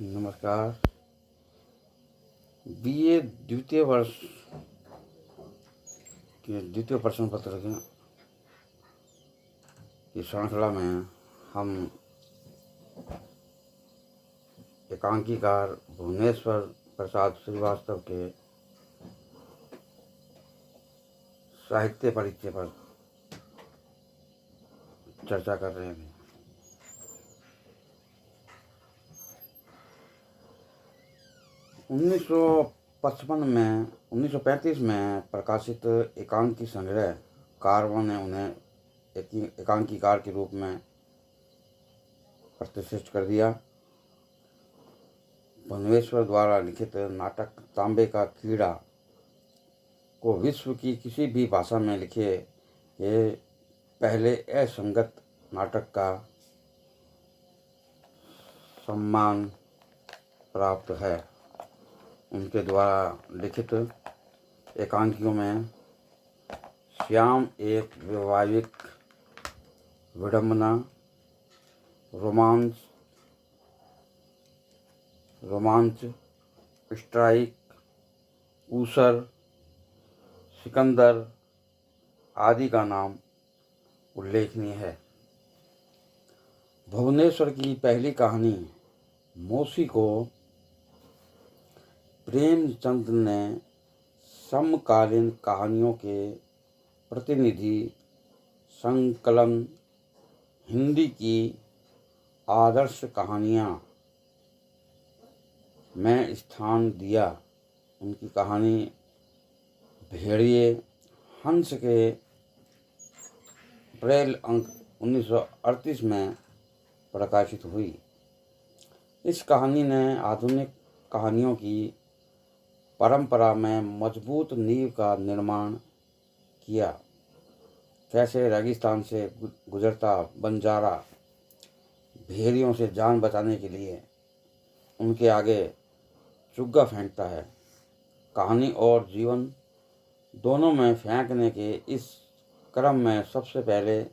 नमस्कार। बीए द्वितीय वर्ष के द्वितीय प्रश्न पत्र की श्रृंखला में हम एकांकीकार भुवनेश्वर प्रसाद श्रीवास्तव के साहित्य परिचय पर चर्चा कर रहे हैं। 1935 में प्रकाशित एकांकी संग्रह कारवां ने उन्हें एकांकीकार के रूप में प्रतिष्ठित कर दिया। भुवनेश्वर द्वारा लिखित नाटक तांबे का कीड़ा को विश्व की किसी भी भाषा में लिखे ये पहले असंगत नाटक का सम्मान प्राप्त है। उनके द्वारा लिखित एकांकियों में श्याम एक वैवाहिक विडंबना, रोमांच, स्ट्राइक, ऊसर, सिकंदर आदि का नाम उल्लेखनीय है। भुवनेश्वर की पहली कहानी मौसी को प्रेमचंद ने समकालीन कहानियों के प्रतिनिधि संकलन हिंदी की आदर्श कहानियाँ में स्थान दिया। उनकी कहानी भेड़िए हंस के अप्रैल अंक 1938 में प्रकाशित हुई। इस कहानी ने आधुनिक कहानियों की परंपरा में मजबूत नींव का निर्माण किया। कैसे रेगिस्तान से गुजरता बंजारा भेड़ियों से जान बचाने के लिए उनके आगे चुग्गा फेंकता है। कहानी और जीवन दोनों में फेंकने के इस क्रम में सबसे पहले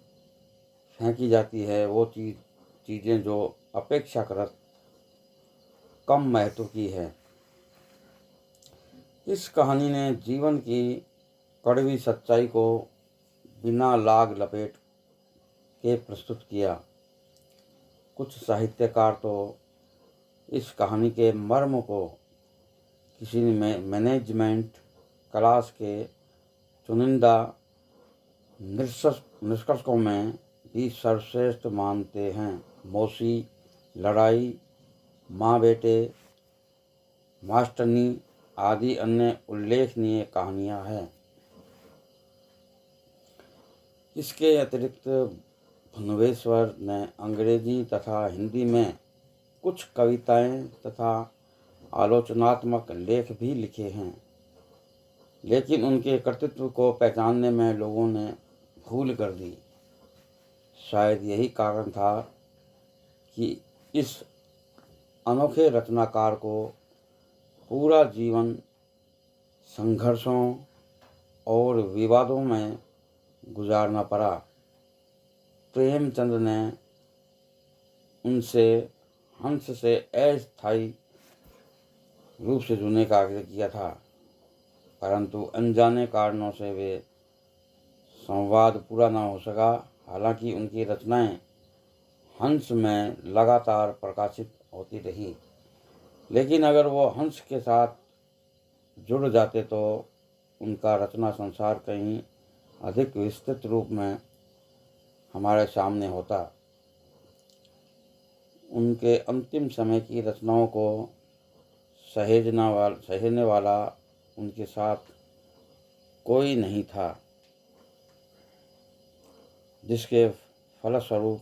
फेंकी जाती है वो चीज़ें जो अपेक्षाकृत कम महत्व की है। इस कहानी ने जीवन की कड़वी सच्चाई को बिना लाग लपेट के प्रस्तुत किया। कुछ साहित्यकार तो इस कहानी के मर्म को किसी मैनेजमेंट क्लास के चुनिंदा निष्कर्षों में भी सर्वश्रेष्ठ मानते हैं। मौसी, लड़ाई, माँ बेटे, मास्टरनी आदि अन्य उल्लेखनीय कहानियाँ हैं। इसके अतिरिक्त भुवनेश्वर ने अंग्रेजी तथा हिंदी में कुछ कविताएं तथा आलोचनात्मक लेख भी लिखे हैं, लेकिन उनके कर्तृत्व को पहचानने में लोगों ने भूल कर दी। शायद यही कारण था कि इस अनोखे रचनाकार को पूरा जीवन संघर्षों और विवादों में गुजारना पड़ा। प्रेमचंद ने उनसे हंस से अस्थायी रूप से जुड़ने का आग्रह किया था, परंतु अनजाने कारणों से वे संवाद पूरा न हो सका। हालांकि उनकी रचनाएं हंस में लगातार प्रकाशित होती रही, लेकिन अगर वो हंस के साथ जुड़ जाते तो उनका रचना संसार कहीं अधिक विस्तृत रूप में हमारे सामने होता। उनके अंतिम समय की रचनाओं को सहेजने वाला उनके साथ कोई नहीं था, जिसके फलस्वरूप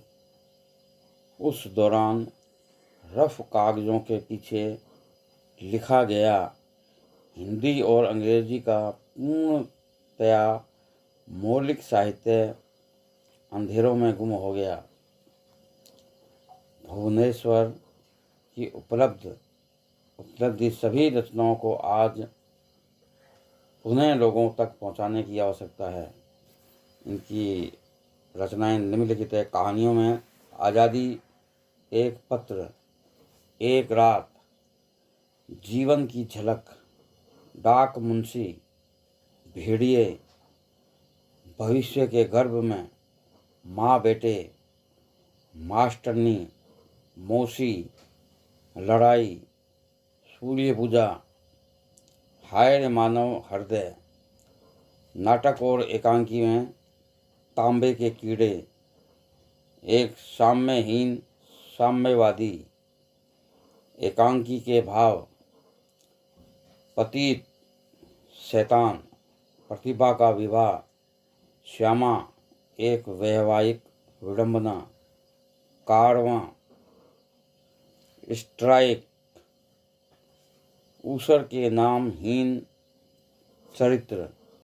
उस दौरान रफ कागज़ों के पीछे लिखा गया हिंदी और अंग्रेजी का पूर्णतया मौलिक साहित्य अंधेरों में गुम हो गया। भुवनेश्वर की उपलब्धि सभी रचनाओं को आज पुनः लोगों तक पहुंचाने की आवश्यकता है। इनकी रचनाएं निम्नलिखित है। कहानियों में आज़ादी, एक पत्र, एक रात, जीवन की झलक, डाक मुंशी, भेड़िए, भविष्य के गर्भ में, माँ बेटे, मास्टरनी, मौसी, लड़ाई, सूर्य पूजा, हाय रे मानव हृदय। नाटक और एकांकी में तांबे के कीड़े, एक साम्यहीन साम्यवादी, एकांकी के भाव, पतित शैतान, प्रतिभा का विवाह, श्यामा, एक वैवाहिक विडंबना, कारवां, स्ट्राइक, ऊसर के नाम हीन चरित्र,